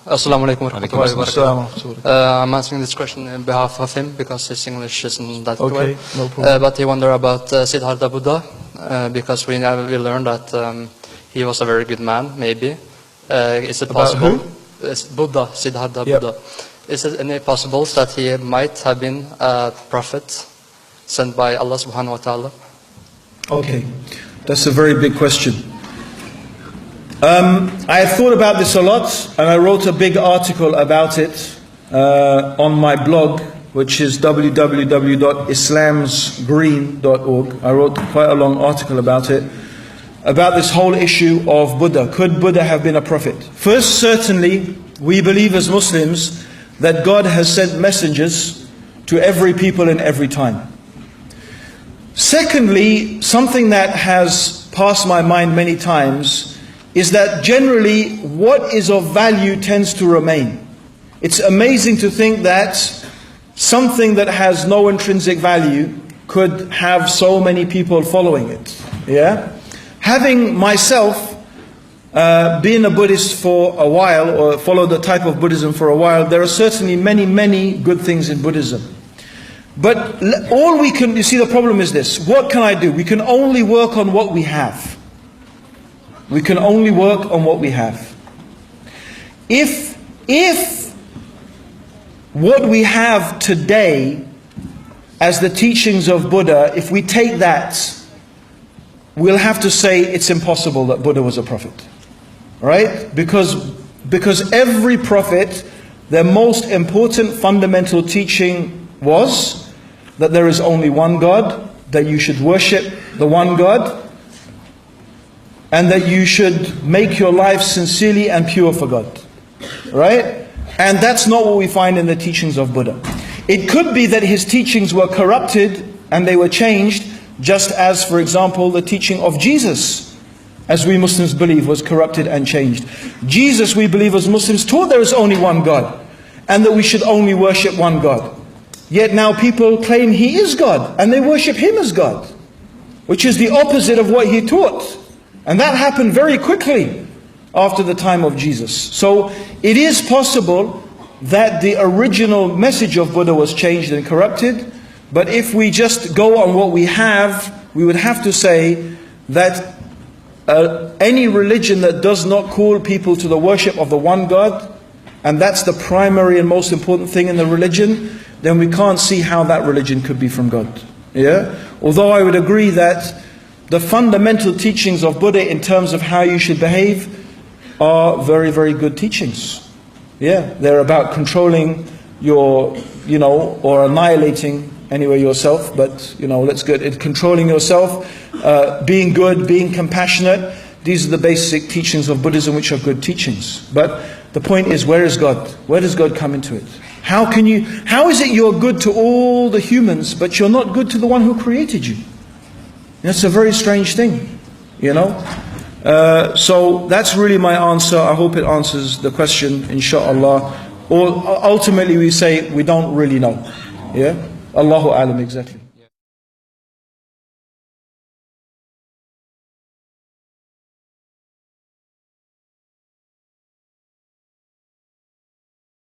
Assalamu alaikum wa rahmatullahi wa Assalamu barakatuh. alaikum. I'm answering this question on behalf of him because his English isn't that good. Okay, no problem. But he wondered about Siddhartha Buddha because we learned that he was a very good man, maybe. Is it About possible? who? Buddha, Siddhartha Yep. Buddha. Is it any possible that he might have been a prophet sent by Allah subhanahu wa ta'ala? Okay, that's a very big question. I had thought about this a lot, and I wrote a big article about it on my blog, which is www.islamsgreen.org. I wrote quite a long article about it, about this whole issue of Buddha. Could Buddha have been a prophet? First, certainly, we believe as Muslims that God has sent messengers to every people in every time. Secondly, something that has passed my mind many times is that generally what is of value tends to remain. It's amazing to think that something that has no intrinsic value could have so many people following it. Yeah? Having myself been a Buddhist for a while, or followed the type of Buddhism for a while, there are certainly many, many good things in Buddhism. But all we can, you see, the problem is this: what can I do? We can only work on what we have. We can only work on what we have. If what we have today as the teachings of Buddha, if we take that, we'll have to say it's impossible that Buddha was a prophet. Right? Because every prophet, their most important fundamental teaching was that there is only one God, that you should worship the one God, and that you should make your life sincerely and pure for God. Right? And that's not what we find in the teachings of Buddha. It could be that his teachings were corrupted and they were changed, just as, for example, the teaching of Jesus, as we Muslims believe, was corrupted and changed. Jesus, we believe as Muslims, taught there is only one God, and that we should only worship one God. Yet now people claim he is God, and they worship him as God, which is the opposite of what he taught. And that happened very quickly after the time of Jesus. So it is possible that the original message of Buddha was changed and corrupted. But if we just go on what we have, we would have to say that any religion that does not call people to the worship of the one God, and that's the primary and most important thing in the religion, then we can't see how that religion could be from God. Yeah? Although I would agree that the fundamental teachings of Buddha in terms of how you should behave are very, very good teachings. Yeah, they're about controlling your, or annihilating anyway yourself, but let's get it. Controlling yourself, being good, being compassionate. These are the basic teachings of Buddhism, which are good teachings. But the point is, where is God? Where does God come into it? How is it you're good to all the humans, but you're not good to the one who created you? That's a very strange thing, So that's really my answer. I hope it answers the question, inshaAllah. Or ultimately we say we don't really know. Yeah? Allahu Alam, exactly.